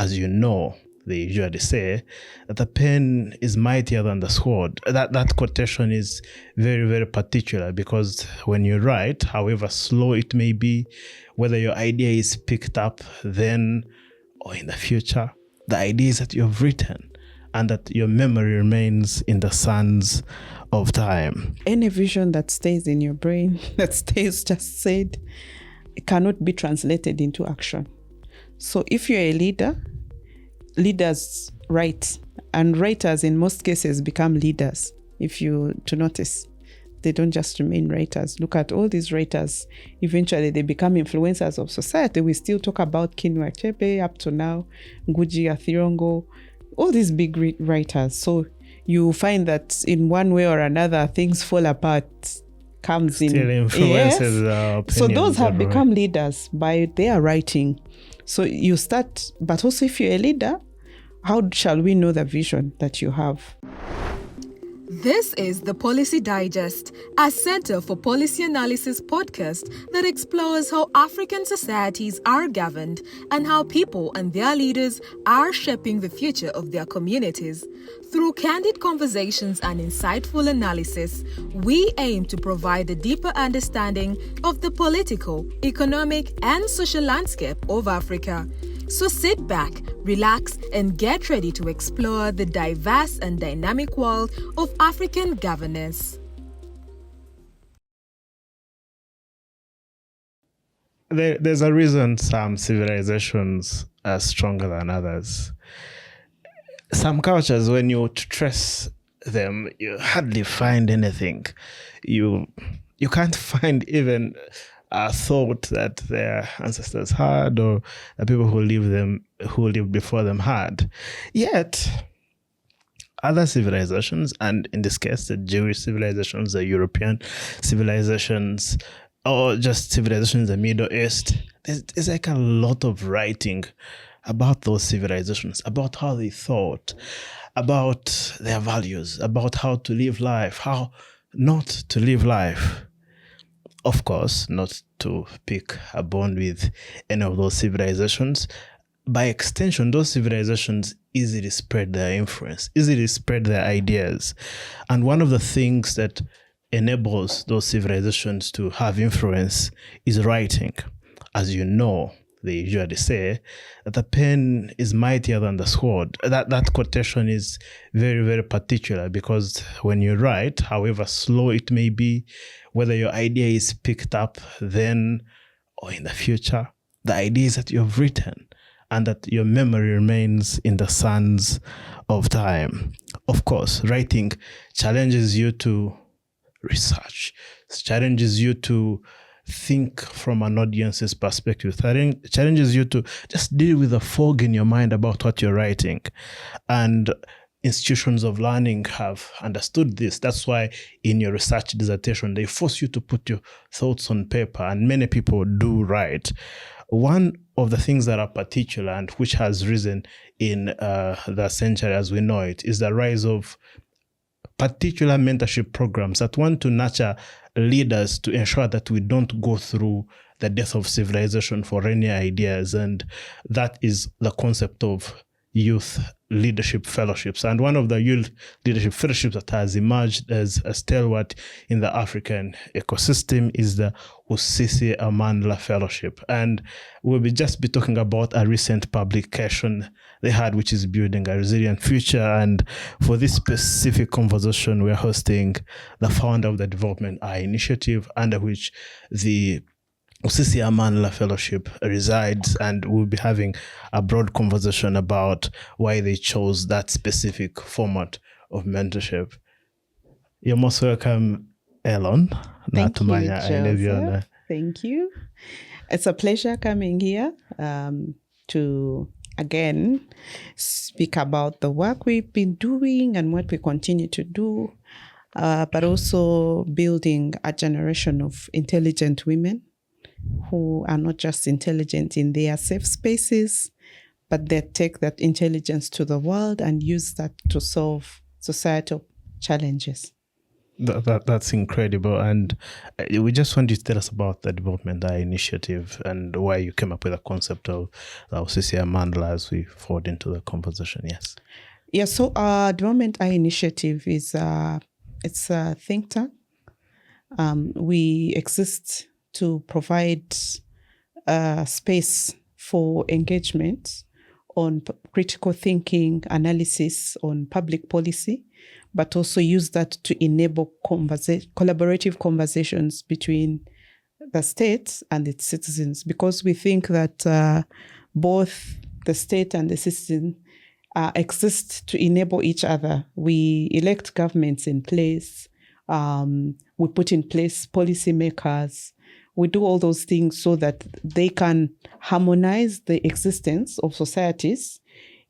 as you know, they usually say that the pen is mightier than the sword. That quotation is very, very particular, because when you write, however slow it may be, whether your idea is picked up then or in the future, the idea is that you've written and that your memory remains in the sands of time. Any vision that stays in your brain, that stays just said, it cannot be translated into action. So if you're a leader, leaders write, and writers in most cases become leaders. If you to notice, they don't just remain writers. Look at all these writers. Eventually they become influencers of society. We still talk about Chinua Achebe up to now, Ngugi Athirongo, all these big writers. So you find that in one way or another, things fall apart, comes Still in. influences Yes. So those have become leaders by their writing. So you start, but also if you're a leader, how shall we know the vision that you have? This is the Policy Digest, a Center for Policy Analysis podcast that explores how African societies are governed and how people and their leaders are shaping the future of their communities. Through candid conversations and insightful analysis, we aim to provide a deeper understanding of the political, economic, and social landscape of Africa. So sit back, relax, and get ready to explore the diverse and dynamic world of African governance. There's a reason some civilizations are stronger than others. Some cultures, when you trace them, you hardly find anything. You can't find even a thought that their ancestors had, or the people who lived before them had. Yet, other civilizations, and in this case, the Jewish civilizations, the European civilizations, or just civilizations in the Middle East, there's like a lot of writing about those civilizations, about how they thought, about their values, about how to live life, how not to live life. Of course, not to pick a bone with any of those civilizations. By extension, those civilizations easily spread their influence, easily spread their ideas. And one of the things that enables those civilizations to have influence is writing. As you know, they usually say that the pen is mightier than the sword. That quotation is very, very particular, because when you write, however slow it may be, whether your idea is picked up then or in the future, the idea is that you've written and that your memory remains in the sands of time. Of course, writing challenges you to research, challenges you to think from an audience's perspective, challenges you to just deal with the fog in your mind about what you're writing. And institutions of learning have understood this. That's why in your research dissertation, they force you to put your thoughts on paper, and many people do write. One of the things that are particular and which has risen in the century as we know it is the rise of particular mentorship programs that want to nurture leaders to ensure that we don't go through the death of civilization for any ideas. And that is the concept of youth leadership fellowships. And one of the youth leadership fellowships that has emerged as a stalwart in the African ecosystem is the Usisi Amandla Fellowship. And we'll just be talking about a recent publication they had, which is Building a Resilient Future. And for this specific conversation, we're hosting the founder of the Development Eye Initiative, under which the Usisi Amandla Fellowship resides, and we'll be having a broad conversation about why they chose that specific format of mentorship. You're most welcome, Elone Natumanya Ainebyoona. Thank you. It's a pleasure coming here to again speak about the work we've been doing and what we continue to do, but also building a generation of intelligent women who are not just intelligent in their safe spaces, but they take that intelligence to the world and use that to solve societal challenges. That's incredible. And we just want you to tell us about the Development Eye Initiative and why you came up with the concept of Usisi Amandla as we forward into the conversation. Yes. Yeah, so Development Eye Initiative is it's a think tank. We exist to provide space for engagement on critical thinking, analysis on public policy, but also use that to enable collaborative conversations between the state and its citizens, because we think that both the state and the citizen exist to enable each other. We elect governments in place. We put in place policymakers. We do all those things so that they can harmonize the existence of societies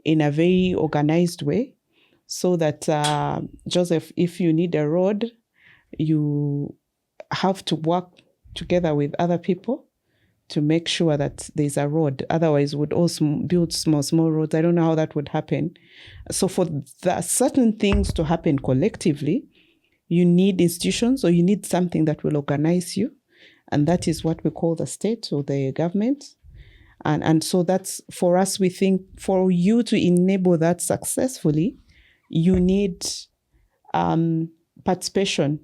in a very organized way, so that, Joseph, if you need a road, you have to work together with other people to make sure that there's a road. Otherwise, we'd also build small roads. I don't know how that would happen. So for certain things to happen collectively, you need institutions, or you need something that will organize you. And that is what we call the state or the government. And so that's, for us, we think for you to enable that successfully, you need participation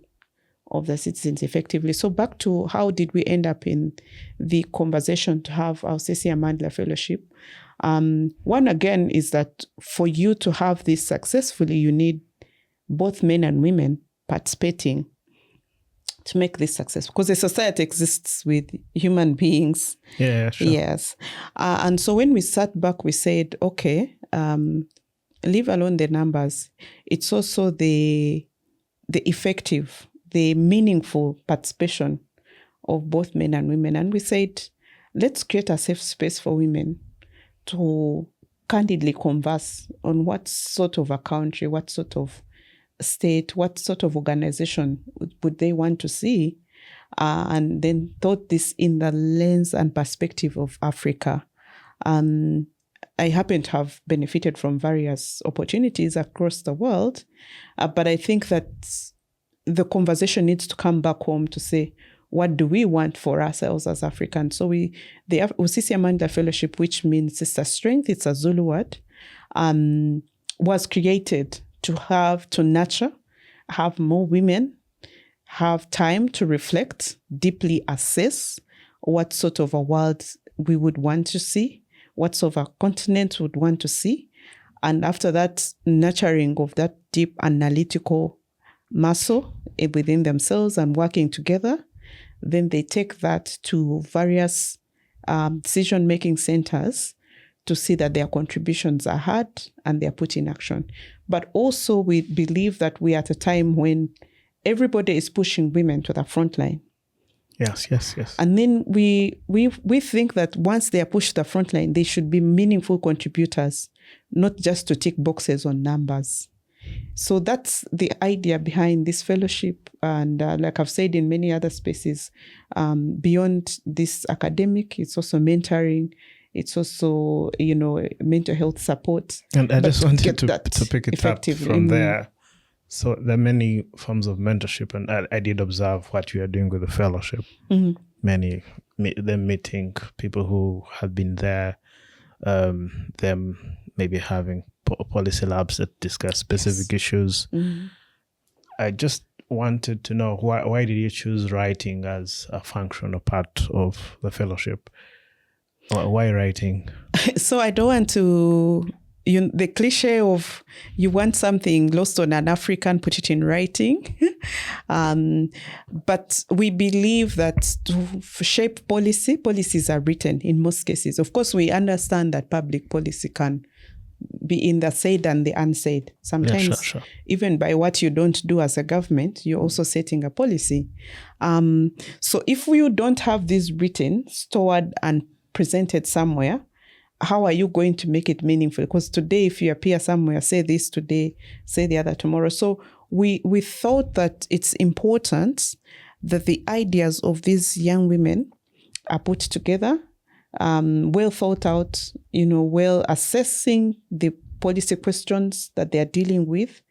of the citizens effectively. So back to how did we end up in the conversation to have our Usisi Amandla Fellowship. One, again, is that for you to have this successfully, you need both men and women participating to make this successful, because a society exists with human beings. Yeah, sure. Yes. And so when we sat back, we said, okay, leave alone the numbers. It's also the effective, the meaningful participation of both men and women. And we said, let's create a safe space for women to candidly converse on what sort of a country, what sort of state, what sort of organization would they want to see, and then thought this in the lens and perspective of Africa. I happen to have benefited from various opportunities across the world, but I think that the conversation needs to come back home to say, what do we want for ourselves as Africans? So the Usisi Amandla Fellowship, which means sister strength, it's a Zulu word, was created to nurture, have more women, have time to reflect, deeply assess what sort of a world we would want to see, what sort of a continent we would want to see. And after that, nurturing of that deep analytical muscle within themselves and working together, then they take that to various decision-making centers to see that their contributions are heard and they're put in action. But also we believe that we are at a time when everybody is pushing women to the front line. Yes. And then we think that once they are pushed to the front line, they should be meaningful contributors, not just to tick boxes on numbers. So that's the idea behind this fellowship. And like I've said in many other spaces, beyond this academic, it's also mentoring. It's also, mental health support. And I just wanted to pick it up from there. So there are many forms of mentorship, and I did observe what you are doing with the fellowship. Mm-hmm. Many, them meeting people who have been there, them maybe having policy labs that discuss specific issues. Mm-hmm. I just wanted to know, why did you choose writing as a function or part of the fellowship? Why writing? So I don't want to, the cliche of you want something lost on an African, put it in writing. But we believe that to shape policies are written in most cases. Of course, we understand that public policy can be in the said and the unsaid. Sometimes, sure. Even by what you don't do as a government, you're also setting a policy. So if you don't have this written, stored and presented somewhere, how are you going to make it meaningful? Because today, if you appear somewhere, say this today, say the other tomorrow. So we thought that it's important that the ideas of these young women are put together, well thought out, well assessing the policy questions that they are dealing with,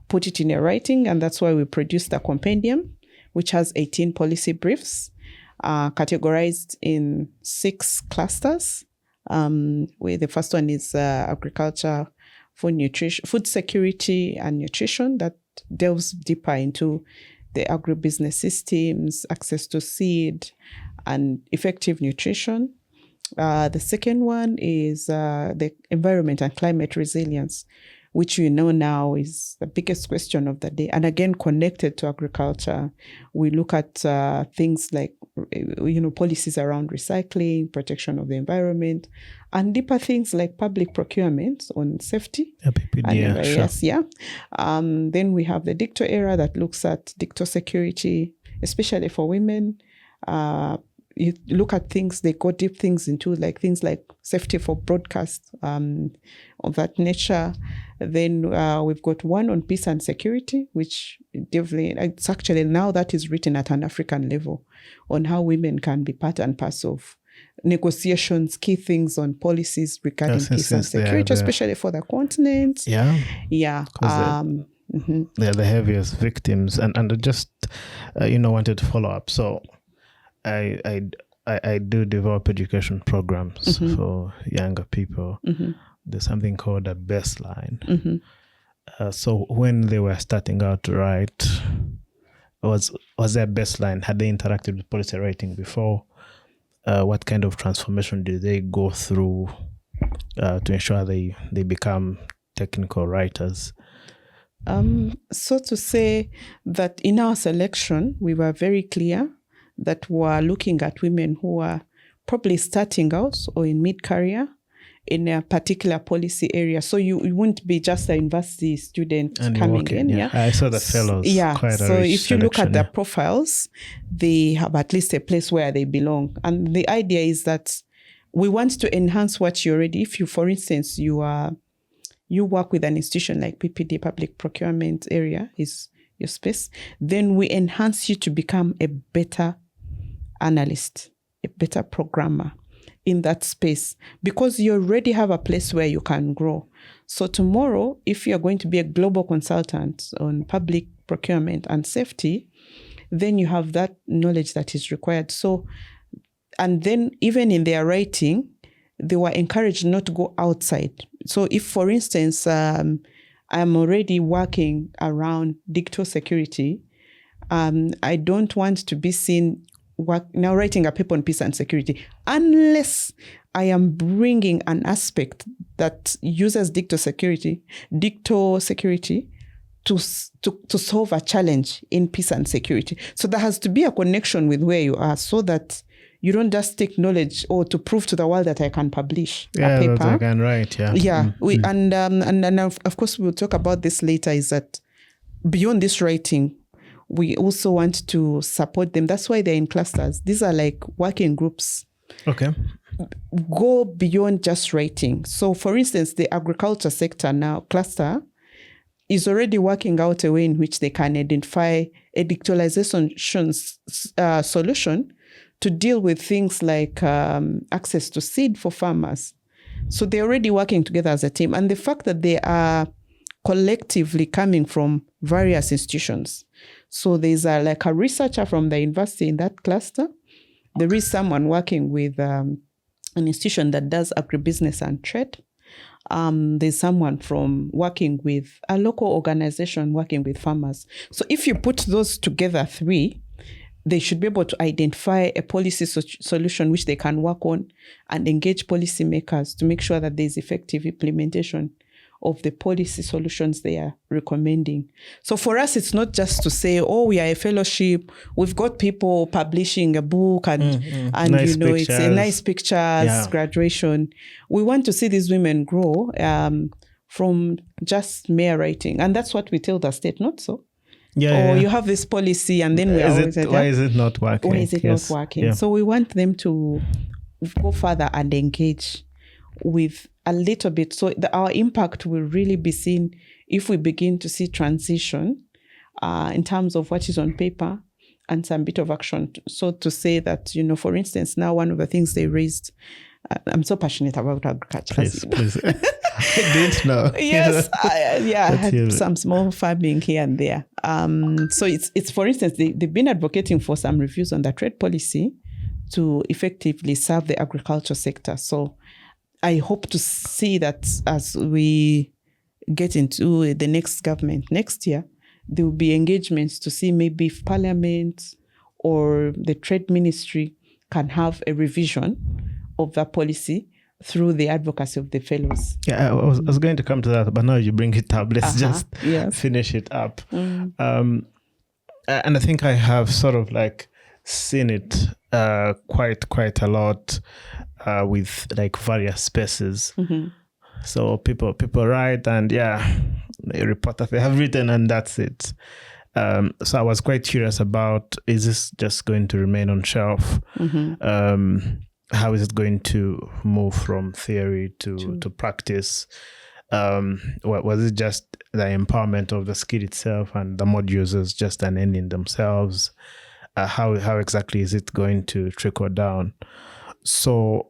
put it in a writing, and that's why we produced a compendium, which has 18 policy briefs, categorized in 6 clusters. Where the first one is agriculture, food security and nutrition, that delves deeper into the agribusiness systems, access to seed, and effective nutrition. The second one is the environment and climate resilience, which we know now is the biggest question of the day. And again, connected to agriculture, we look at things like, policies around recycling, protection of the environment, and deeper things like public procurement on safety. Then we have the dicto era that looks at dicto security, especially for women. You look at things, they go deep things into things like safety for broadcast of that nature. Then we've got one on peace and security, which definitely, it's actually now that is written at an African level on how women can be part and parcel of negotiations, key things on policies regarding peace and security, especially for the continent. They're the heaviest victims. And I just, wanted to follow up. So I do develop education programs for younger people. There's something called a baseline. So when they were starting out to write, was there a baseline? Had they interacted with policy writing before? What kind of transformation did they go through to ensure they become technical writers? So to say that in our selection, we were very clear that we're looking at women who are probably starting out or in mid-career in a particular policy area. So you wouldn't be just a university student and coming in. I saw the fellows. So if you look at their profiles, they have at least a place where they belong. And the idea is that we want to enhance what you already, if you, for instance, you work with an institution like PPD, public procurement area is your space, then we enhance you to become a better analyst, a better programmer in that space, because you already have a place where you can grow. So tomorrow, if you're going to be a global consultant on public procurement and safety, then you have that knowledge that is required. So, and then even in their writing, they were encouraged not to go outside. So if, for instance, I'm already working around dicto security, I don't want to be seen now writing a paper on peace and security, unless I am bringing an aspect that uses dicto security to solve a challenge in peace and security. So there has to be a connection with where you are, so that you don't just take knowledge or to prove to the world that I can publish a paper. That I can write, And of course we'll talk about this later, is that beyond this writing, we also want to support them. That's why they're in clusters. These are like working groups. Okay. Go beyond just writing. So for instance, the agriculture sector now cluster is already working out a way in which they can identify a digitalization solution to deal with things like access to seed for farmers. So they're already working together as a team. And the fact that they are collectively coming from various institutions. So there's a researcher from the university in that cluster. There is someone working with an institution that does agribusiness and trade. There's someone from working with a local organization working with farmers. So if you put those together, 3, they should be able to identify a policy solution which they can work on and engage policymakers to make sure that there's effective implementation of the policy solutions they are recommending. So for us, it's not just to say, we are a fellowship, we've got people publishing a book and nice it's a nice pictures, graduation. We want to see these women grow from just mere writing. And that's what we tell the state, not so. You have this policy and then why is it not working? Why is it not working? Yeah. So we want them to go further and engage with a little bit. So our impact will really be seen if we begin to see transition in terms of what is on paper and some bit of action. So to say that, for instance, now one of the things they raised I'm so passionate about agriculture. Please. I didn't know. Yes, I had huge. some small farming here and there. So it's for instance, they've been advocating for some reviews on the trade policy to effectively serve the agriculture sector. So I hope to see that as we get into the next government next year, there will be engagements to see maybe if Parliament or the Trade Ministry can have a revision of the policy through the advocacy of the fellows. Yeah, I was going to come to that, but now you bring it up. Let's just finish it up. And I think I have sort of like seen it quite a lot with like various spaces. So people write and they report that they have written and that's it. So I was quite curious about, is this just going to remain on shelf? How is it going to move from theory to practice? Was it just the empowerment of the skill itself and the modules is just an end in themselves? How exactly is it going to trickle down? So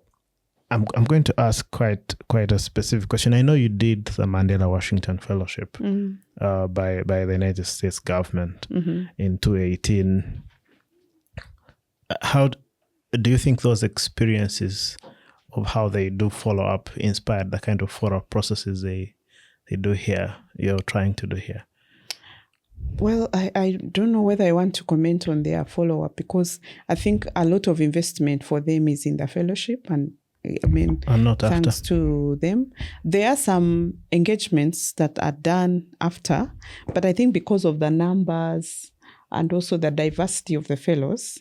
I'm going to ask quite a specific question. I know you did the Mandela Washington Fellowship by the United States government in 2018. How do you think those experiences of how they do follow up inspired the kind of follow-up processes they do here, you're trying to do here? Well, I don't know whether I want to comment on their follow-up because I think a lot of investment for them is in the fellowship and thanks to them. There are some engagements that are done after, but I think because of the numbers and also the diversity of the fellows,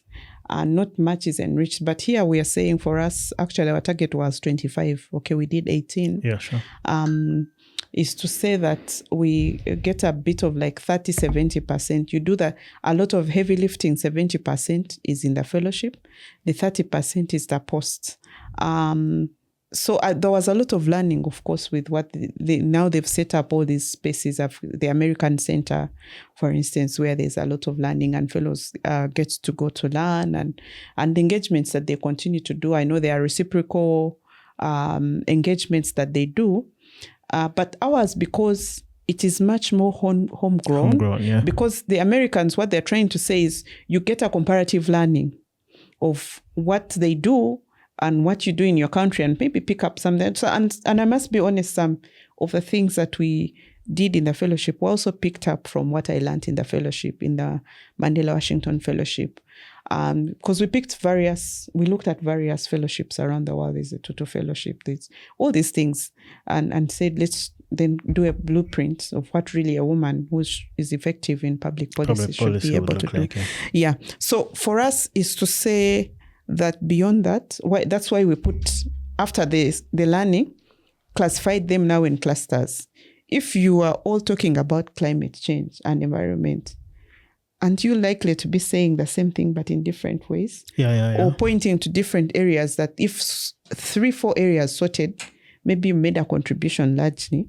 not much is enriched. But here we are saying for us, actually our target was 25. Okay, we did 18. Yeah, sure. Is to say that we get a bit of like 30-70%. You do that. A lot of heavy lifting, 70% is in the fellowship. The 30% is the post. So there was a lot of learning, of course, with what now they've set up all these spaces of the American Center, for instance, where there's a lot of learning and fellows get to go to learn and engagements that they continue to do. I know there are reciprocal engagements that they do, but ours, because it is much more homegrown, because the Americans, what they're trying to say is you get a comparative learning of what they do and what you do in your country and maybe pick up something. So, and I must be honest, some of the things that we did in the fellowship were also picked up from what I learned in the fellowship, in the Mandela Washington Fellowship. Because we looked at various fellowships around the world. There's a Tutu Fellowship, there's all these things, and said, let's then do a blueprint of what really a woman who is effective in public policy should be able to do. Yeah. So for us is to say, that beyond that, that's why we put, after the learning, classified them now in clusters. If you are all talking about climate change and environment, aren't you likely to be saying the same thing but in different ways? Or pointing to different areas that if 3-4 areas sorted, maybe you made a contribution largely.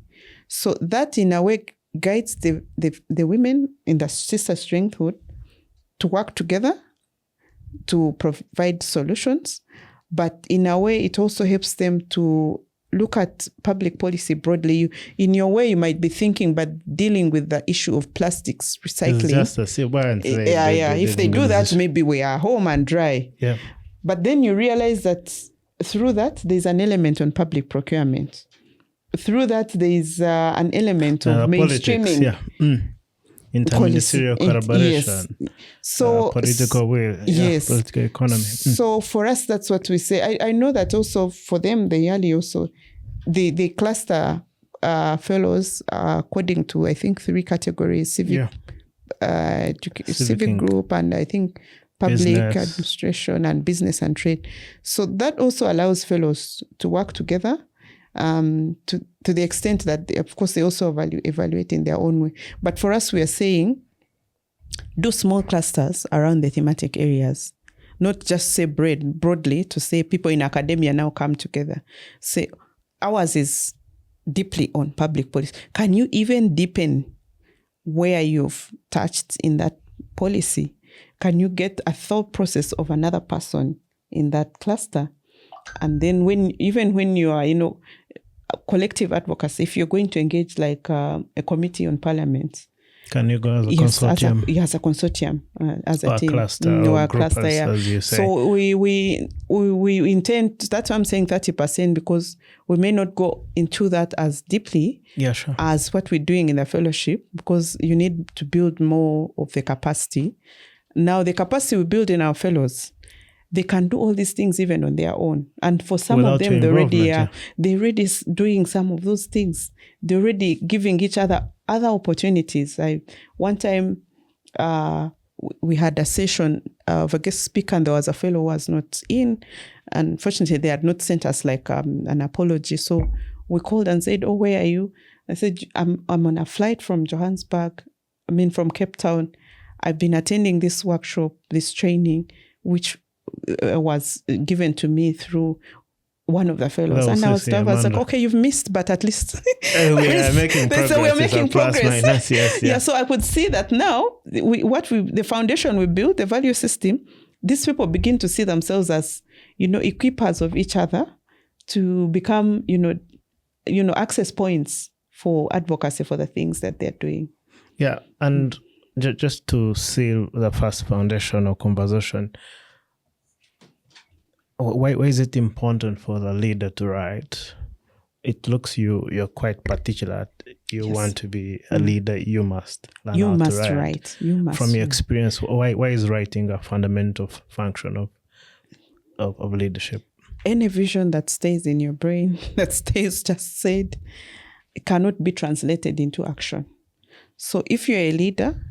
So that in a way guides the women in the sister strengthhood to work together to provide solutions, but in a way it also helps them to look at public policy broadly. In your way, you might be thinking, but dealing with the issue of plastics recycling. If they do that, maybe we are home and dry. Yeah. But then you realize that through that, there's an element on public procurement. Through that, there's an element of mainstreaming. Interministerial collaboration, so political will, political economy. So for us, that's what we say. I know that also for them, the cluster fellows according to, I think, 3 categories: civic group, and I think public administration and business and trade. So that also allows fellows to work together. To the extent that, of course, they also evaluate in their own way. But for us, we are saying, do small clusters around the thematic areas, not just say broadly to say people in academia now come together. Say ours is deeply on public policy. Can you even deepen where you've touched in that policy? Can you get a thought process of another person in that cluster? And then even when you are, collective advocacy, if you're going to engage like a committee on parliament, can you go as a yes, consortium? As a consortium, as a or team, cluster, or or a group, cluster. as you say. So we intend. That's why I'm saying 30%, because we may not go into that as deeply Sure. as what we're doing in the fellowship, because you need to build more of the capacity. Now, the capacity we build in our fellows, they can do all these things even on their own. And for some Without of them, your they're already doing some of those things. They're already giving each other opportunities. One time, we had a session of a guest speaker, and there was a fellow who was not in. Unfortunately, they had not sent us like an apology. So we called and said, "Oh, where are you?" I said, I'm on a flight from from Cape Town. I've been attending this workshop, this training, which was given to me through one of the fellows." Well, and I was like, Amandla. "Okay, you've missed, but at least we are making progress. So we're making progress." Minus, yes, yeah. So I could see that now, the foundation we built, the value system, these people begin to see themselves as, equippers of each other to become, access points for advocacy for the things that they're doing. Yeah, and just to seal the first foundational conversation, why is it important for the leader to write? It looks you're quite particular. You want to be a leader, you must learn how to write. You must. From your experience, why is writing a fundamental function of leadership? Any vision that stays in your brain, that stays just said, it cannot be translated into action. So if you're a leader,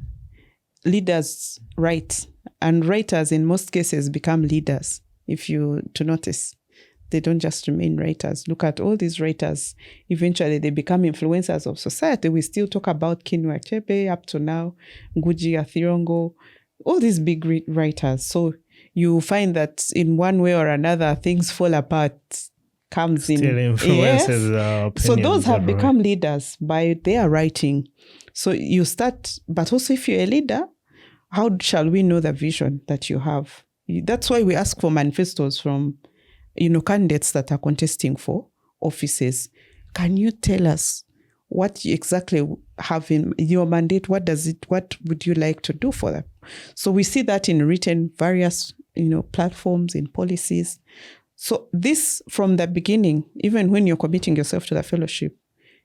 leaders write, and writers in most cases become leaders. If you to notice, they don't just remain writers. Look at all these writers. Eventually, they become influencers of society. We still talk about Chinua Achebe up to now, Ngugi Athirongo, all these big writers. So you find that in one way or another, things fall apart. Still influences our opinions. So those have become leaders by their writing. So you start, but also if you're a leader, how shall we know the vision that you have? That's why we ask for manifestos from, candidates that are contesting for offices. Can you tell us what you exactly have in your mandate? What would you like to do for them? So we see that in written various, platforms, in policies. So this, from the beginning, even when you're committing yourself to the fellowship,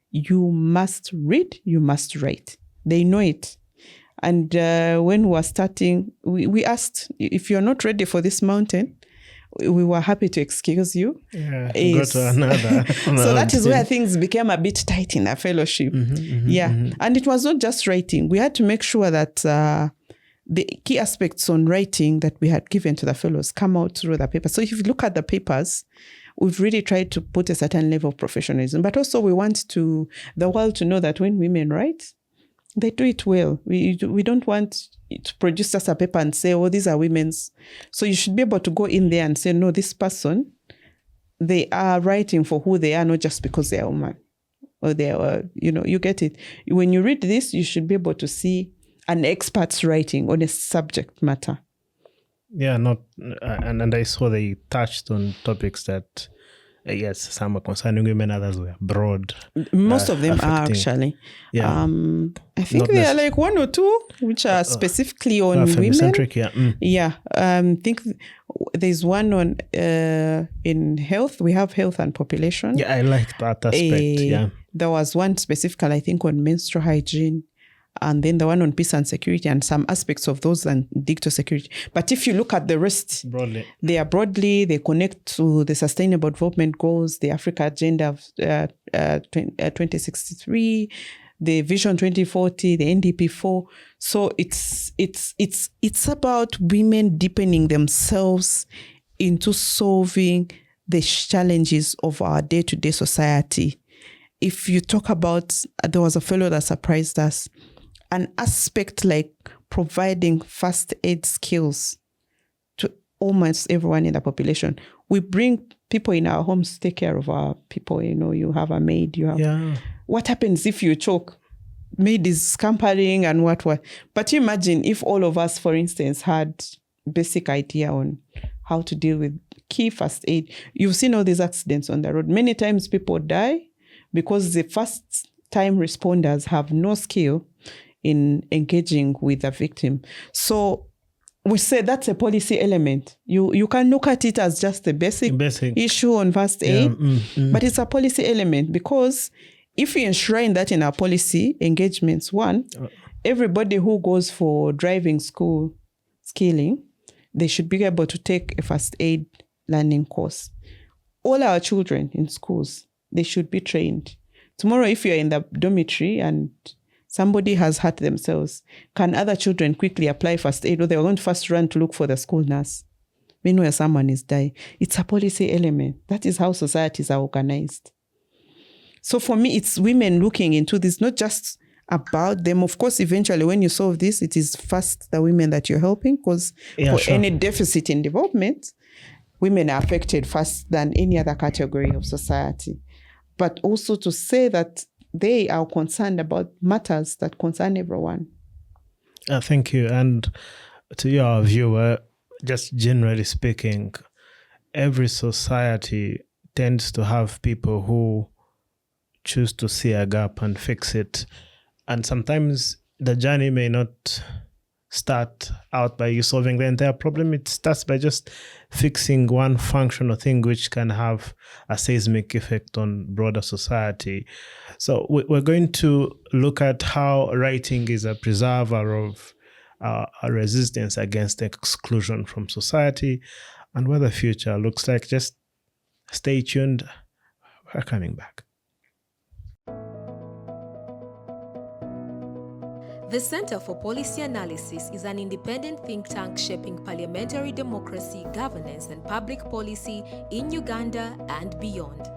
you must read, you must write. They know it. And when we were starting, we asked, if you're not ready for this mountain, we were happy to excuse you. Yeah, go to another. So that is where things became a bit tight in our fellowship. And it was not just writing. We had to make sure that the key aspects on writing that we had given to the fellows come out through the paper. So if you look at the papers, we've really tried to put a certain level of professionalism. But also we want the world to know that when women write, they do it well. We don't want to produce just a paper and say, "Oh, these are women's." So you should be able to go in there and say, "No, this person, they are writing for who they are, not just because they are a woman." Or they are, you get it. When you read this, you should be able to see an expert's writing on a subject matter. Yeah, and I saw they touched on topics that, yes, some are concerning women, others were broad. Most of them are actually. Yeah. I think there are like one or two which are specifically on women. Yeah. I think there's one on in health. We have health and population. Yeah, I like that aspect. There was one specifically, I think, on menstrual hygiene. And then the one on peace and security, and some aspects of those and digital security. But if you look at the rest, they connect to the Sustainable Development Goals, the Africa Agenda of 2063, the Vision 2040, the NDP4. So it's about women deepening themselves into solving the challenges of our day-to-day society. If you talk about, there was a fellow that surprised us, an aspect like providing first aid skills to almost everyone in the population. We bring people in our homes to take care of our people. You have a maid. What happens if you choke? Maid is scampering and what. But you imagine if all of us, for instance, had basic idea on how to deal with key first aid. You've seen all these accidents on the road. Many times people die because the first time responders have no skill in engaging with the victim. So we say that's a policy element. You can look at it as just a basic issue on first aid, but it's a policy element, because if we enshrine that in our policy engagements, one, everybody who goes for driving school skilling, they should be able to take a first aid learning course. All our children in schools, they should be trained. Tomorrow, if you're in the dormitory and somebody has hurt themselves, can other children quickly apply first aid, or they are going to first run to look for the school nurse? Meanwhile, someone is dying. It's a policy element. That is how societies are organized. So for me, it's women looking into this, not just about them. Of course, eventually, when you solve this, it is first the women that you're helping, because any deficit in development, women are affected first than any other category of society. But also to say that they are concerned about matters that concern everyone. Thank you. And to your viewer, just generally speaking, every society tends to have people who choose to see a gap and fix it. And sometimes the journey may not start out by you solving the entire problem. It starts by just fixing one functional thing which can have a seismic effect on broader society. So we're going to look at how writing is a preserver of a resistance against exclusion from society and what the future looks like. Just stay tuned. We're coming back. The Center for Policy Analysis is an independent think tank shaping parliamentary democracy, governance, and public policy in Uganda and beyond.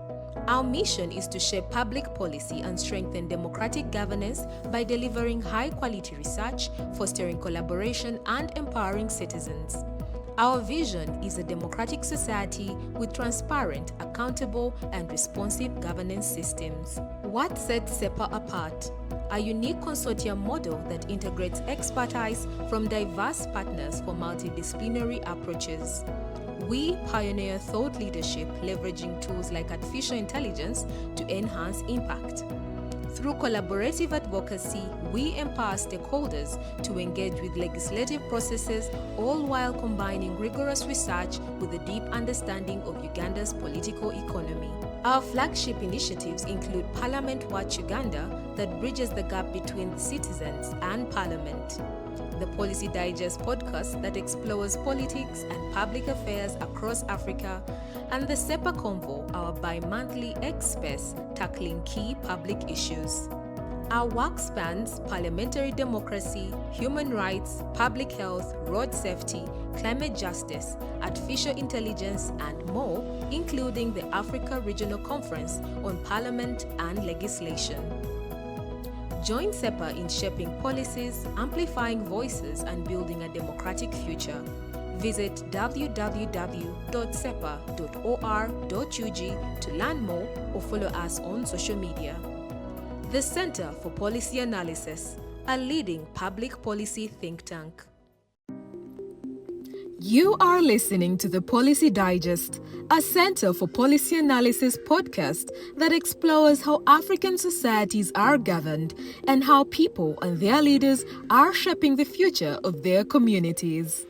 Our mission is to shape public policy and strengthen democratic governance by delivering high-quality research, fostering collaboration, and empowering citizens. Our vision is a democratic society with transparent, accountable, and responsive governance systems. What sets CEPA apart? A unique consortium model that integrates expertise from diverse partners for multidisciplinary approaches. We pioneer thought leadership, leveraging tools like artificial intelligence to enhance impact. Through collaborative advocacy, we empower stakeholders to engage with legislative processes, all while combining rigorous research with a deep understanding of Uganda's political economy. Our flagship initiatives include Parliament Watch Uganda, that bridges the gap between the citizens and Parliament, the Policy Digest podcast that explores politics and public affairs across Africa, and the CEPA Convo, our bi-monthly X-Space tackling key public issues. Our work spans parliamentary democracy, human rights, public health, road safety, climate justice, artificial intelligence, and more, including the Africa Regional Conference on Parliament and Legislation. Join CEPA in shaping policies, amplifying voices, and building a democratic future. Visit www.cepa.or.ug to learn more or follow us on social media. The Center for Policy Analysis, a leading public policy think tank. You are listening to the Policy Digest, a Center for Policy Analysis podcast that explores how African societies are governed and how people and their leaders are shaping the future of their communities.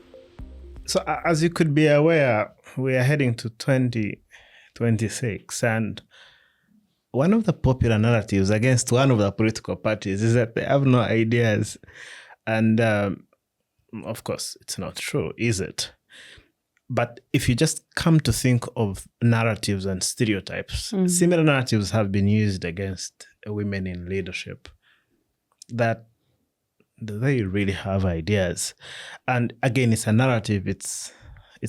So as you could be aware, we are heading to 2026, and one of the popular narratives against one of the political parties is that they have no ideas. And of course, it's not true, is it? But if you just come to think of narratives and stereotypes, similar narratives have been used against women in leadership. That do they really have ideas? And again, it's a narrative, it's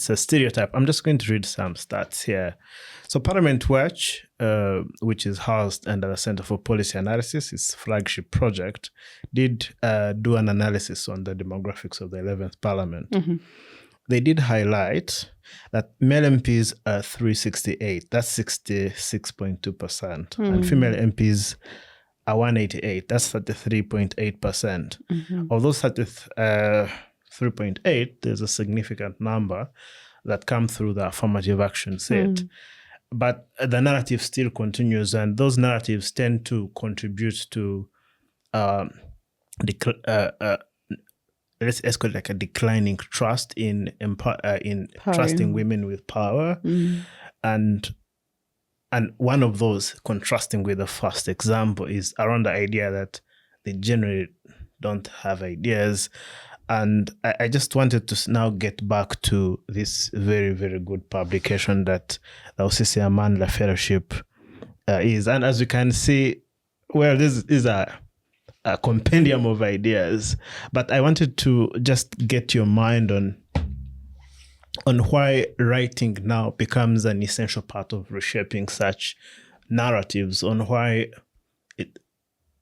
a stereotype. I'm just going to read some stats here. So Parliament Watch, which is housed under the Center for Policy Analysis, its flagship project, did do an analysis on the demographics of the 11th Parliament. They did highlight that male MPs are 368, that's 66.2%, and female MPs are 188, that's 33.8%. Of those 33.8, there's a significant number that come through the affirmative action set. But the narrative still continues, and those narratives tend to contribute to let's call it like a declining trust in trusting women with power. And one of those, contrasting with the first example, is around the idea that they generally don't have ideas. And I just wanted to now get back to this very, very good publication that the Usisi Amandla Fellowship is. And as you can see, well, this is a compendium of ideas. But I wanted to just get your mind on why writing now becomes an essential part of reshaping such narratives, on why,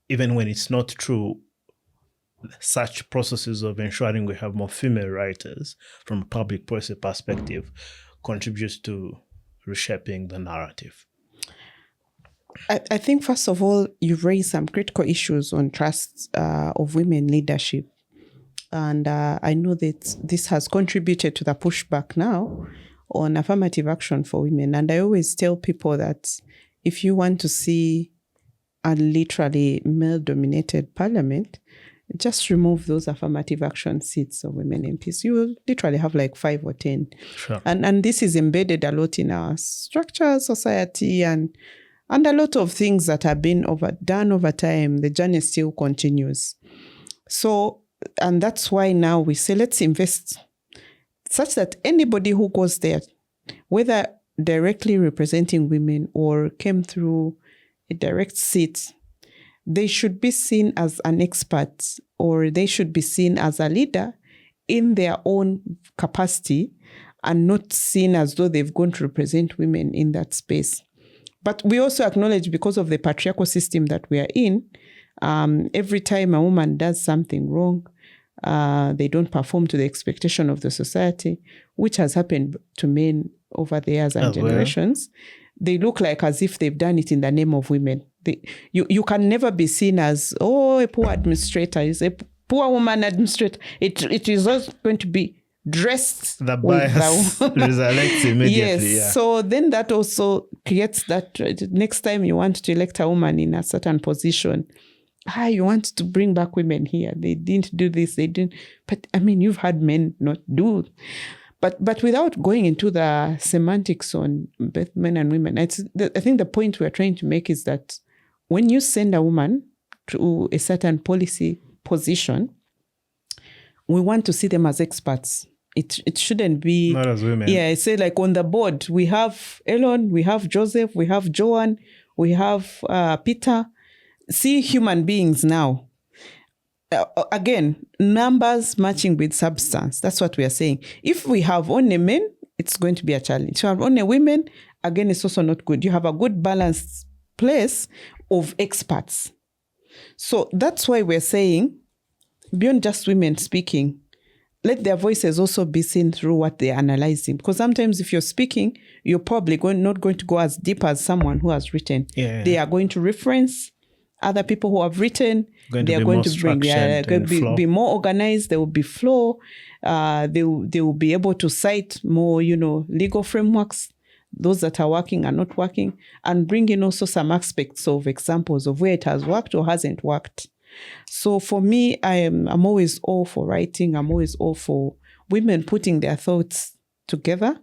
even when it's not true, such processes of ensuring we have more female writers from a public policy perspective contributes to reshaping the narrative. I think, first of all, you've raised some critical issues on trust of women leadership. And I know that this has contributed to the pushback now on affirmative action for women. And I always tell people that if you want to see a literally male-dominated parliament, just remove those affirmative action seats of women MPs. You will literally have like 5 or 10. Sure. And this is embedded a lot in our structure, society, and a lot of things that have been done over time. The journey still continues. So, and that's why now we say, let's invest such that anybody who goes there, whether directly representing women or came through a direct seat, they should be seen as an expert, or they should be seen as a leader in their own capacity, and not seen as though they've gone to represent women in that space. But we also acknowledge, because of the patriarchal system that we are in, every time a woman does something wrong, they don't perform to the expectation of the society, which has happened to men over the years and generations. They look like as if they've done it in the name of women. You can never be seen as, a poor administrator. Is a poor woman administrator. It is also going to be dressed. The bias resurrects immediately. Yes. Yeah. So then that also creates that next time you want to elect a woman in a certain position, you want to bring back women here. They didn't do this. They didn't. But I mean, you've had men not do. But without going into the semantics on both men and women, I think the point we're trying to make is that when you send a woman to a certain policy position, we want to see them as experts. It shouldn't be... Not as women. Yeah, I say like on the board, we have Elone, we have Joseph, we have Joanne, we have Peter. See human beings now. Again, numbers matching with substance. That's what we are saying. If we have only men, it's going to be a challenge. If you have only women, again, it's also not good. You have a good balanced place of experts. So that's why we're saying, beyond just women speaking, let their voices also be seen through what they're analyzing. Because sometimes if you're speaking, you're probably not going to go as deep as someone who has written. Yeah. They are going to reference other people who have written. They are going to bring, be more organized. There will be flow. They will be able to cite more, legal frameworks, those that are working and not working, and bring in also some aspects of examples of where it has worked or hasn't worked. So for me, I'm always all for writing. I'm always all for women putting their thoughts together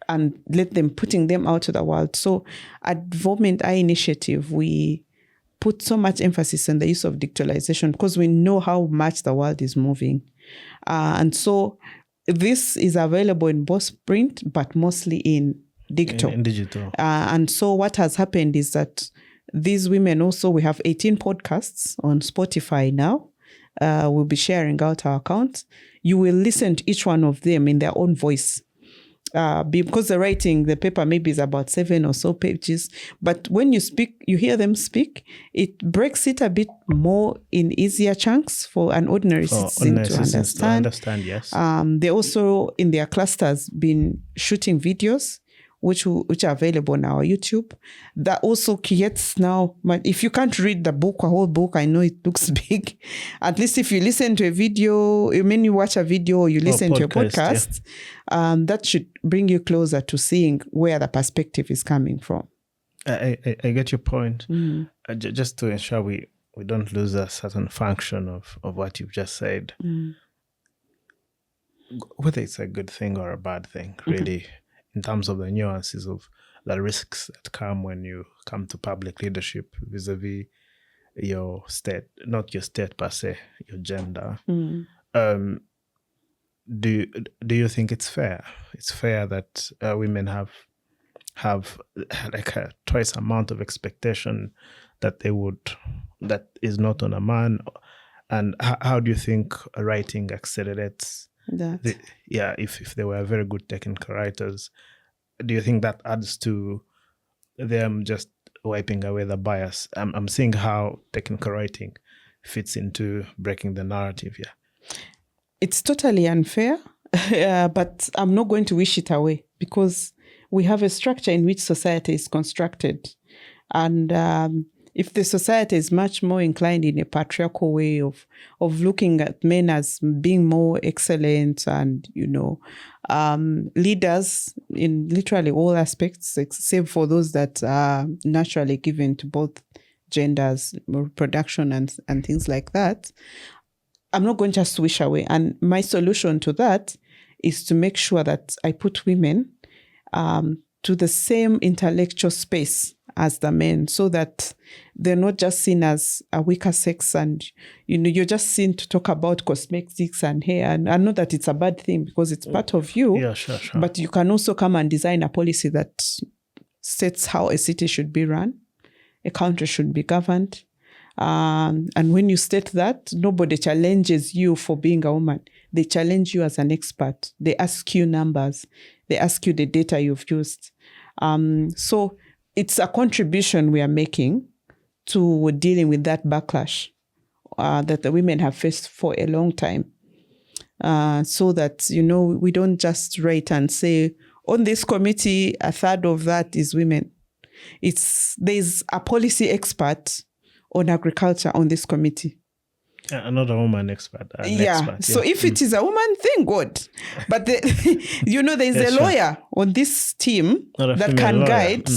and let them putting them out to the world. So at Development Eye Initiative, we put so much emphasis on the use of digitalization because we know how much the world is moving. And so this is available in both print, but mostly in digital. In digital. And so what has happened is that these women also, we have 18 podcasts on Spotify now. We'll be sharing out our accounts. You will listen to each one of them in their own voice. Because the paper maybe is about 7 or so pages. But when you speak, you hear them speak, it breaks it a bit more in easier chunks for an ordinary citizen to understand. Yes. They also, in their clusters, been shooting videos which are available on our YouTube. That also creates now, if you can't read the book, a whole book, I know it looks big. At least if you listen to a video, you watch a video or you listen to a podcast, that should bring you closer to seeing where the perspective is coming from. I get your point. Just to ensure we don't lose a certain function of what you've just said. Whether it's a good thing or a bad thing, really, in terms of the nuances of the risks that come when you come to public leadership vis-a-vis your state, not your state per se, your gender. Do you think it's fair? It's fair that women have like a twice amount of expectation that is not on a man? And how do you think writing accelerates that? If they were very good technical writers, do you think that adds to them just wiping away the bias? I'm seeing how technical writing fits into breaking the narrative. It's totally unfair, but I'm not going to wish it away, because we have a structure in which society is constructed. And if the society is much more inclined in a patriarchal way of looking at men as being more excellent and, leaders in literally all aspects, except for those that are naturally given to both genders, reproduction and things like that, I'm not going to just wish away. And my solution to that is to make sure that I put women to the same intellectual space as the men, so that they're not just seen as a weaker sex and, you're just seen to talk about cosmetics and hair. And I know that it's a bad thing because it's part of you. Yeah, sure. But you can also come and design a policy that states how a city should be run, a country should be governed. And when you state that, nobody challenges you for being a woman. They challenge you as an expert. They ask you numbers. They ask you the data you've used. So it's a contribution we are making to dealing with that backlash that the women have faced for a long time. So that, we don't just write and say, on this committee, a third of that is women. There's a policy expert on agriculture on this committee. Another woman expert. So if it is a woman, thank God. But there's a lawyer on this team that can guide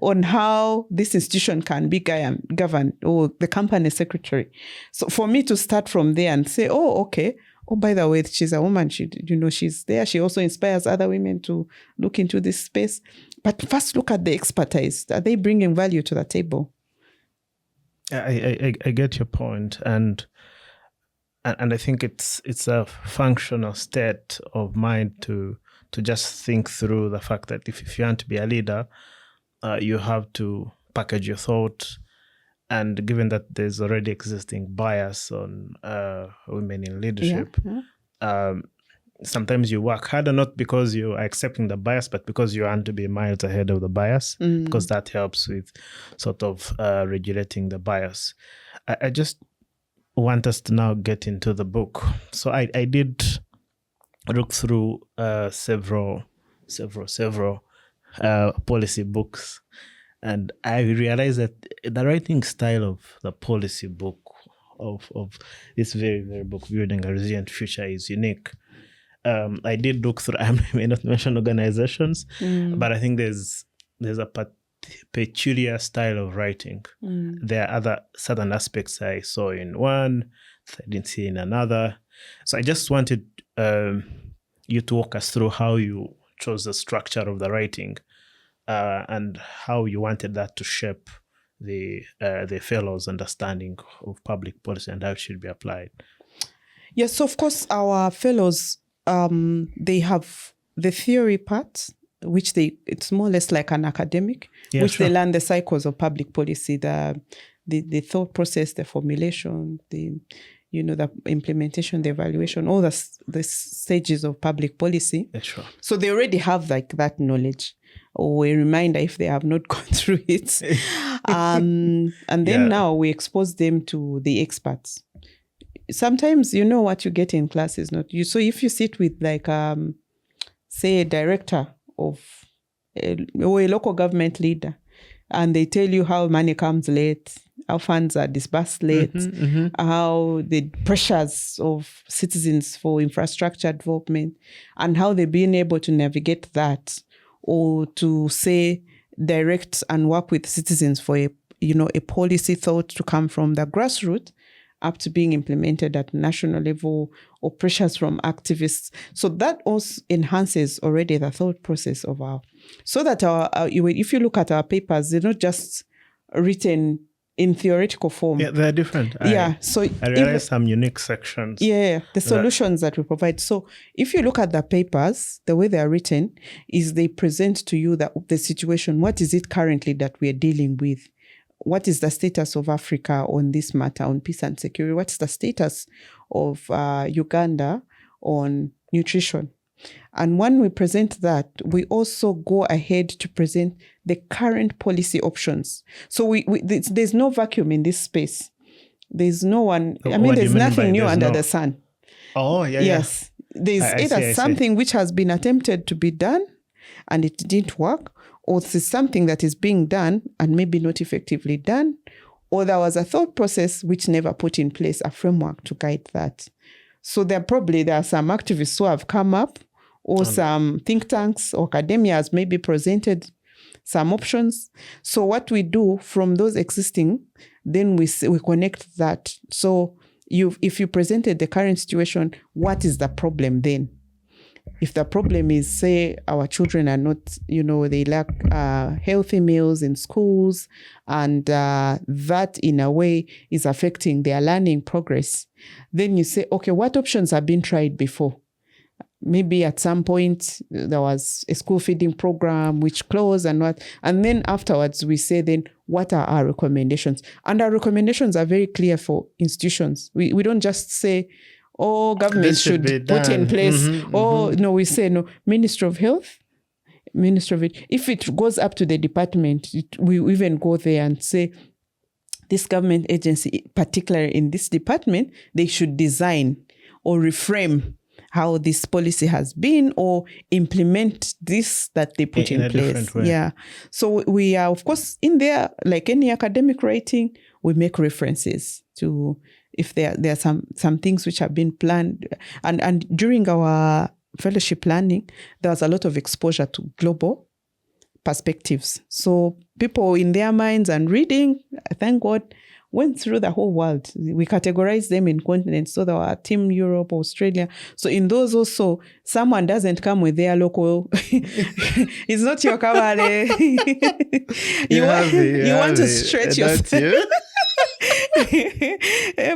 on how this institution can be governed, or the company secretary. So for me to start from there and say, okay, by the way, she's a woman, she's there. She also inspires other women to look into this space. But first look at the expertise. Are they bringing value to the table? I get your point, and I think it's a functional state of mind to just think through the fact that if you want to be a leader, you have to package your thought. And given that there's already existing bias on women in leadership, sometimes you work harder, not because you are accepting the bias, but because you want to be miles ahead of the bias, because that helps with sort of regulating the bias. I just want us to now get into the book. So I did look through several policy books, and I realized that the writing style of the policy book of this very, very book, Building a Resilient Future, is unique. I did look through, I may not mention organizations, but I think there's a peculiar style of writing. There are other certain aspects I saw in one that I didn't see in another. So I just wanted you to walk us through how you chose the structure of the writing and how you wanted that to shape the fellows' understanding of public policy and how it should be applied. Yes, of course, our fellows, they have the theory part, which it's more or less like an academic, they learn the cycles of public policy, the thought process, the formulation, the implementation, the evaluation, all the stages of public policy. So they already have like that knowledge, or a reminder if they have not gone through it. And then now we expose them to the experts. Sometimes what you get in class is not you. So if you sit with like say a director of or a local government leader, and they tell you how money comes late, how funds are disbursed late, how the pressures of citizens for infrastructure development, and how they've been able to navigate that, or to say direct and work with citizens for a policy thought to come from the grassroots up to being implemented at national level, or pressures from activists. So that also enhances already the thought process of so that if you look at our papers, they're not just written in theoretical form. Yeah, they're different. So I realize some unique sections. Yeah, the solutions that we provide. So if you look at the papers, the way they are written is they present to you the situation. What is it currently that we are dealing with? What is the status of Africa on this matter, on peace and security? What's the status of Uganda on nutrition? And when we present that, we also go ahead to present the current policy options. So there's no vacuum in this space. There's no one, there's nothing new under the sun. Oh, yeah. Yes. There's either something which has been attempted to be done and it didn't work, or there's something that is being done and maybe not effectively done, or there was a thought process which never put in place a framework to guide that. So there are some activists who have come up, or some think tanks or academia has maybe presented some options. So what we do from those existing, then we connect that. So if you presented the current situation, what is the problem then? If the problem is, say, our children are not, they lack healthy meals in schools, and that in a way is affecting their learning progress, then you say, okay, what options have been tried before? Maybe at some point there was a school feeding program which closed and then afterwards we say, then what are our recommendations? And our recommendations are very clear for institutions. We don't just say, government should put in place. No, we say no. Ministry of Health, if it goes up to the department, we even go there and say, this government agency, particularly in this department, they should design or reframe how this policy has been, or implement this that they put in place. Yeah. So we are, of course, in there, like any academic writing, we make references to if there are some things which have been planned. And during our fellowship planning, there was a lot of exposure to global perspectives. So people in their minds and reading, thank God, went through the whole world. We categorized them in continents. So there were Team Europe, Australia. So in those also, someone doesn't come with their local. It's not your cabale. you want to stretch yourself.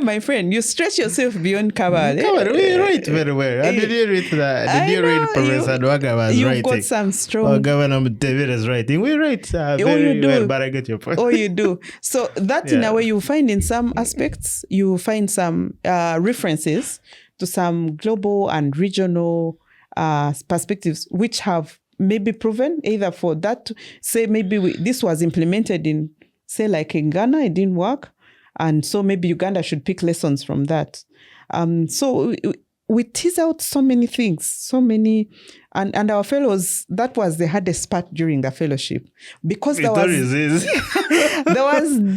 My friend, you stretch yourself beyond cabale. We write very well. How did you read that? Did you read Professor Dwagawa's writing? You've got some strong... Or Governor David's writing. We write very well, but I get your point. Oh, you do. So that in a way you find in some aspects, you find some references to some global and regional perspectives which have maybe proven either for that, say maybe this was implemented in, say like in Ghana, it didn't work. And so maybe Uganda should pick lessons from that. So we tease out so many things, and our fellows, that was the hardest part during the fellowship. Because there was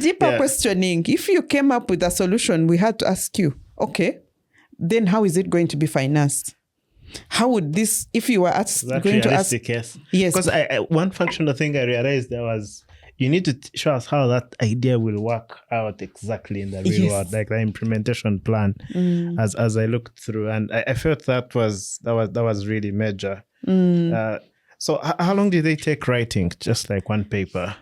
deeper questioning. If you came up with a solution, we had to ask you, okay, then how is it going to be financed? How would this, if you were going to ask... Yes. Yes. Because one functional thing I realized there was, you need to show us how that idea will work out exactly in the real world, like the implementation plan. As I looked through, and I felt that was really major. So how long did they take writing? Just like one paper?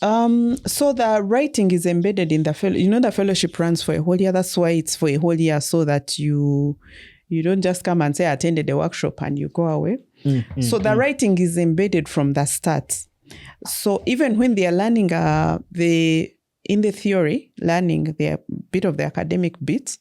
So the writing is embedded in the the fellowship runs for a whole year. That's why it's for a whole year, so that you don't just come and say I attended a workshop and you go away. So the writing is embedded from the start. So even when they are learning in the theory, learning a bit of the academic bits,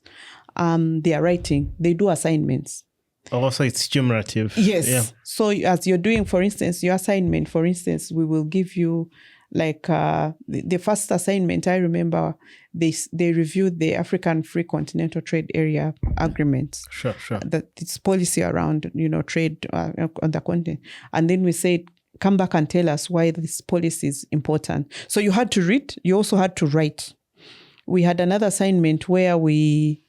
they are writing, they do assignments. Also, it's cumulative. Yes. Yeah. So as you're doing, for instance, your assignment, for instance, we will give you like the first assignment, I remember they reviewed the African Free Continental Trade Area Agreement. Sure. That it's policy around, trade on the continent. And then we said, come back and tell us why this policy is important. So you had to read, you also had to write. We had another assignment where we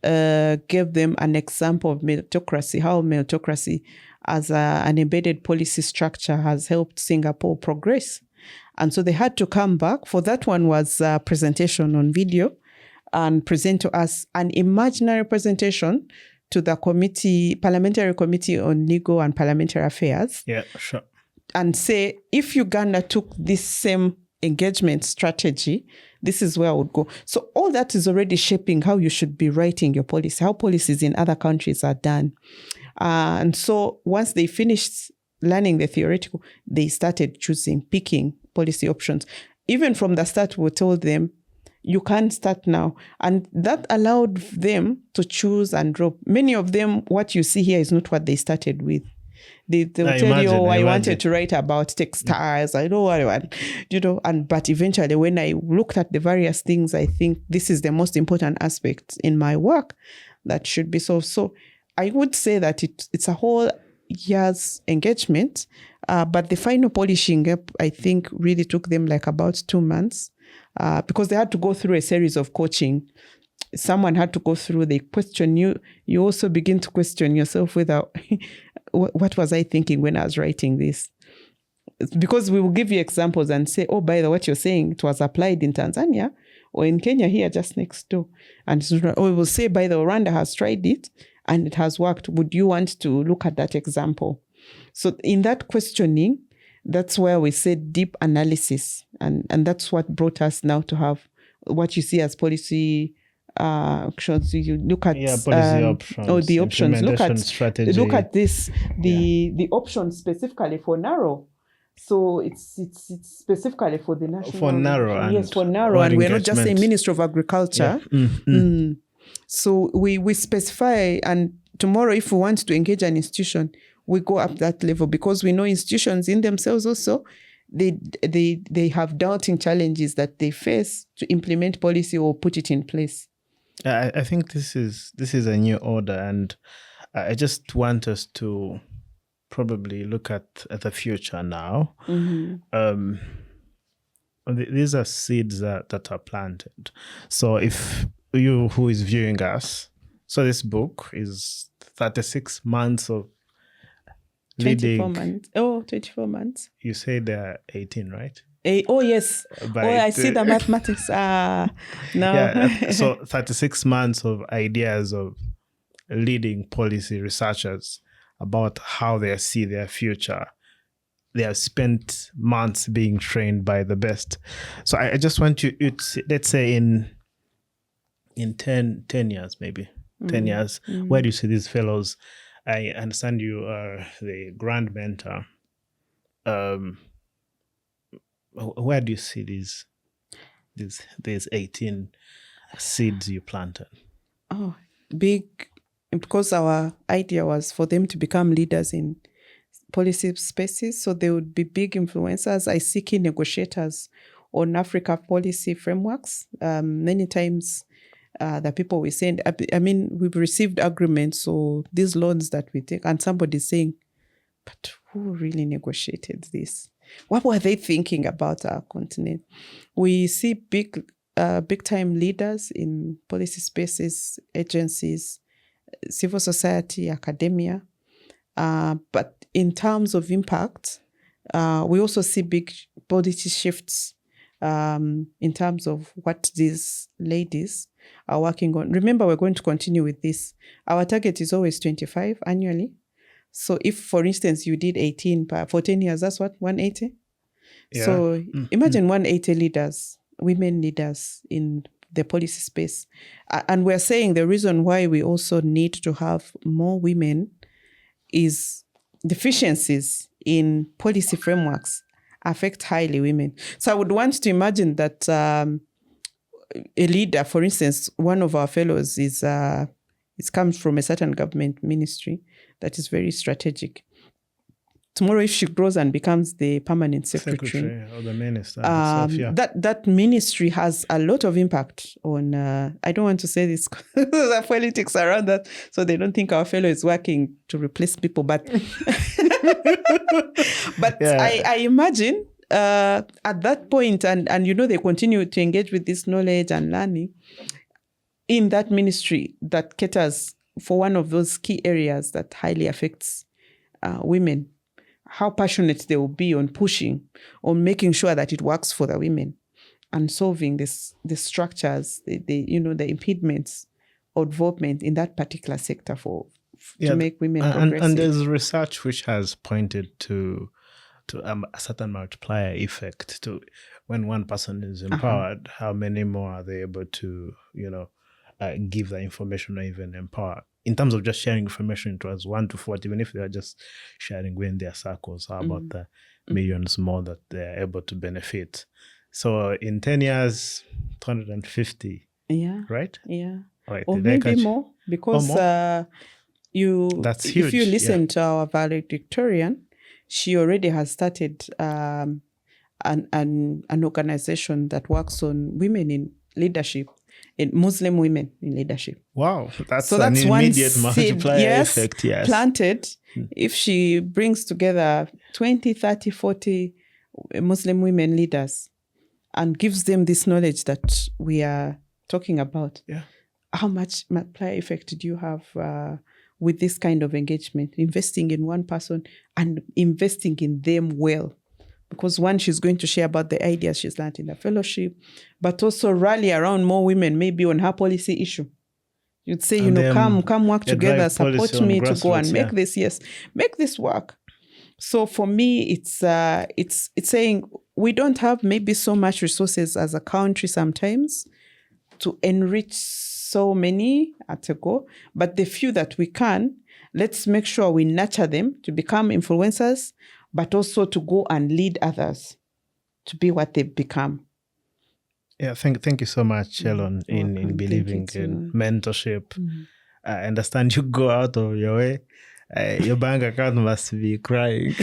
gave them an example of meritocracy, how meritocracy as an embedded policy structure has helped Singapore progress. And so they had to come back. For that one was a presentation on video and present to us an imaginary presentation to the Parliamentary Committee on Legal and Parliamentary Affairs. Yeah, sure. And say, if Uganda took this same engagement strategy, this is where I would go. So all that is already shaping how you should be writing your policy, how policies in other countries are done. And so once they finished learning the theoretical, they started picking policy options. Even from the start, we told them, you can't start now. And that allowed them to choose and drop. Many of them, what you see here is not what they started with. They'll tell you, I wanted to write about textiles. I know what I want, but eventually when I looked at the various things, I think this is the most important aspect in my work that should be solved. So I would say that it's a whole year's engagement, but the final polishing up, I think, really took them like about 2 months, because they had to go through a series of coaching. Someone had to go through, they question you. You also begin to question yourself whether, what was I thinking when I was writing this? Because we will give you examples and say, oh, by the way, what you're saying, it was applied in Tanzania or in Kenya here just next door. And we will say, by the way, Rwanda has tried it and it has worked. Would you want to look at that example? So in that questioning, that's where we said deep analysis. And that's what brought us now to have what you see as policy options. You look at policy options. Oh, the options. Look at this. The options specifically for narrow. So it's specifically for the national. For narrow. Yes, for narrow. And we're not just saying Ministry of Agriculture. Yeah. So we specify, and tomorrow if we want to engage an institution, we go up that level, because we know institutions in themselves also, they have doubting challenges that they face to implement policy or put it in place. I think this is a new order, and I just want us to probably look at the future now. Mm-hmm. These are seeds that are planted. So if you who is viewing us, so this book is 36 months of 24 months. Oh, 24 months. You say they're 18, right? Oh, yes. I see the mathematics. No. Yeah, so 36 months of ideas of leading policy researchers about how they see their future. They have spent months being trained by the best. So I just want you to, let's say in 10 years, maybe, 10 years, where do you see these fellows? I understand you are the grand mentor. Where do you see these 18 seeds you planted? Oh, big, because our idea was for them to become leaders in policy spaces, so they would be big influencers. I see key negotiators on Africa policy frameworks. Many times the people we send, we've received agreements, so these loans that we take, and somebody's saying, but who really negotiated this? What were they thinking about our continent? We see big time leaders in policy spaces, agencies, civil society, academia. But in terms of impact, we also see big policy shifts in terms of what these ladies are working on. Remember, we're going to continue with this. Our target is always 25 annually. So if, for instance, you did 18 for 10 years, that's what, 180? Yeah. So imagine 180 leaders, women leaders in the policy space. And we're saying the reason why we also need to have more women is deficiencies in policy frameworks affect highly women. So I would want to imagine that a leader, for instance, one of our fellows it comes from a certain government ministry that is very strategic. Tomorrow, if she grows and becomes the permanent secretary or the minister, that ministry has a lot of impact on, I don't want to say this, the politics around that, so they don't think our fellow is working to replace people, but But I imagine at that point, and they continue to engage with this knowledge and learning in that ministry that caters for one of those key areas that highly affects women, how passionate they will be on pushing, on making sure that it works for the women and solving the structures, the impediments or development in that particular sector to make women progressive. And there's research which has pointed to a certain multiplier effect to when one person is empowered, how many more are they able to, give the information or even empower. In terms of just sharing information, it was 1 to 40, even if they are just sharing within their circles, how about the millions more that they're able to benefit? So in 10 years, 250, right? Yeah. Right. Or maybe more, because That's huge. If you listen to our valedictorian, she already has started an organization that works on women in leadership, in Muslim women in leadership. Wow, that's so an that's immediate one multiplier effect. Yes, planted. If she brings together 20, 30, 40 Muslim women leaders and gives them this knowledge that we are talking about, how much multiplier effect do you have with this kind of engagement, investing in one person and investing in them well? Because one, she's going to share about the ideas she's learned in the fellowship, but also rally around more women, maybe on her policy issue. You'd say, come work together, support me to go and make make this work. So for me, it's saying we don't have maybe so much resources as a country sometimes to enrich so many at a go, but the few that we can, let's make sure we nurture them to become influencers, but also to go and lead others to be what they've become. Yeah, thank you so much, Elone, in believing in mentorship. I understand you go out of your way. Your bank account must be crying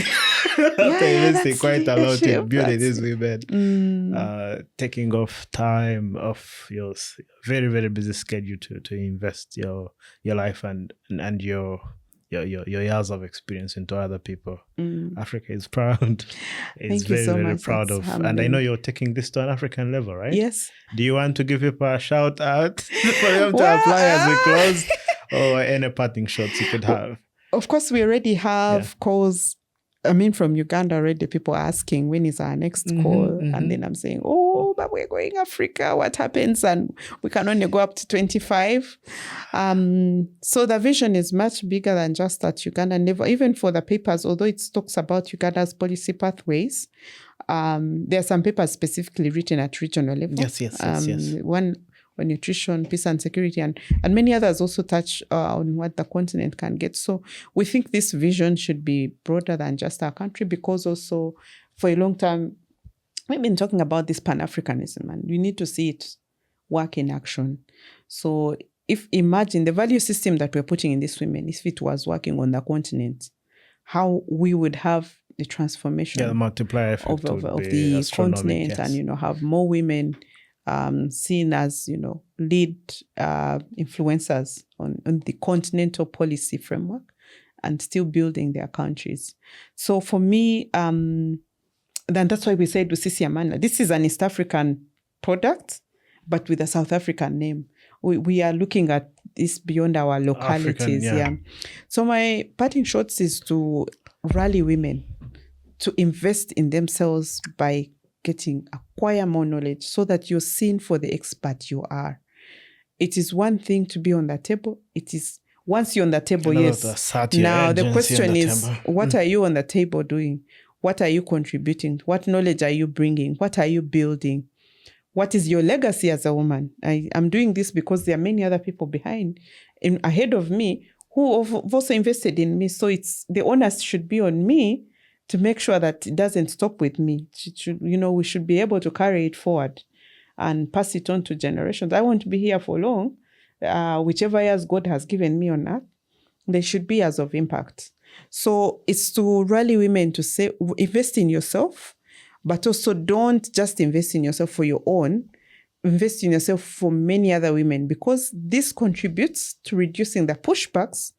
after investing quite a lot in building these women, taking off time off your very, very busy schedule to invest your life and your years of experience into other people. Africa is proud. It's very, so very proud of. Humbling. And I know you're taking this to an African level, right? Yes. Do you want to give people a shout out for them to apply as we close, or any parting shots you could have? Of course, we already have calls. From Uganda already, people are asking, when is our next call? And then I'm saying, but we're going Africa. What happens? And we can only go up to 25. So the vision is much bigger than just at Ugandan level. Even for the papers, although it talks about Uganda's policy pathways, there are some papers specifically written at regional level. Yes. One on nutrition, peace and security, and many others also touch on what the continent can get. So we think this vision should be broader than just our country, because also for a long time, we've been talking about this Pan-Africanism, and we need to see it work in action. So imagine the value system that we're putting in these women, if it was working on the continent, how we would have the transformation the multiplier effect of the continent, and have more women seen as, lead influencers on the continental policy framework and still building their countries. So for me, then that's why we said Usisi Amandla. This is an East African product, but with a South African name. We are looking at this beyond our localities. African, So my parting shots is to rally women to invest in themselves by acquire more knowledge, so that you're seen for the expert you are. It is one thing to be on the table. It is, once you're on the table, yes. Now the question is, what are you on the table doing? What are you contributing? What knowledge are you bringing? What are you building? What is your legacy as a woman? I'm doing this because there are many other people ahead of me who have also invested in me. So the onus should be on me to make sure that it doesn't stop with me. We should be able to carry it forward and pass it on to generations. I won't be here for long. Whichever years God has given me on earth, they should be as of impact. So it's to rally women to say, invest in yourself, but also don't just invest in yourself for your own. Invest in yourself for many other women, because this contributes to reducing the pushbacks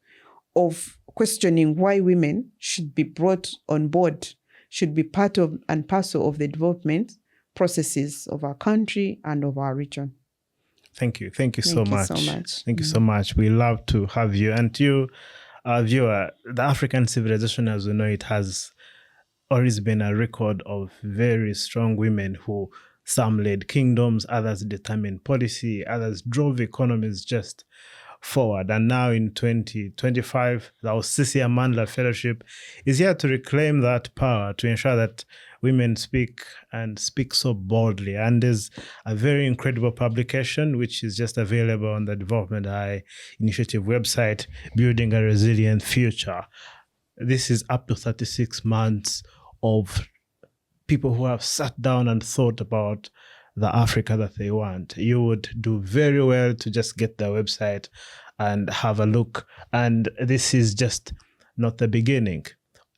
of questioning why women should be brought on board, should be part of and parcel of the development processes of our country and of our region. Thank you. Thank you so much. Thank you so Mm. much. We love to have you. And to you, our viewer, the African civilization as we know it has always been a record of very strong women who some led kingdoms, others determined policy, others drove economies just forward. And now in 2025, the Usisi Amandla Fellowship is here to reclaim that power, to ensure that women speak and speak so boldly. And there's a very incredible publication which is just available on the Development High Initiative website, Building a Resilient Future. This is up to 36 months of people who have sat down and thought about the Africa that they want. You would do very well to just get the website and have a look. And this is just not the beginning.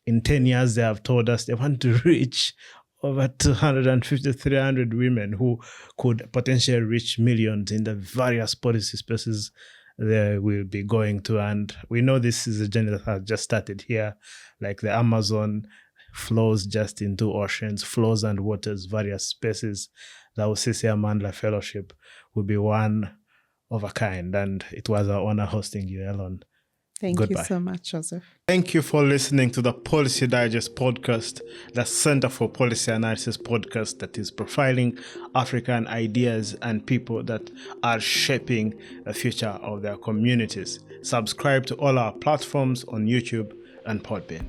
In 10 years, they have told us they want to reach over 250, 300 women who could potentially reach millions in the various policy spaces they will be going to. And we know this is a journey that has just started here, like the Amazon flows just into oceans, flows and waters, various spaces. The Usisi Amandla Fellowship will be one of a kind. And it was an honor hosting you, Elone. Thank Goodbye. you so much, Joseph. Thank you for listening to the Policy Digest podcast, the Center for Policy Analysis podcast that is profiling African ideas and people that are shaping the future of their communities. Subscribe to all our platforms on YouTube and Podbean.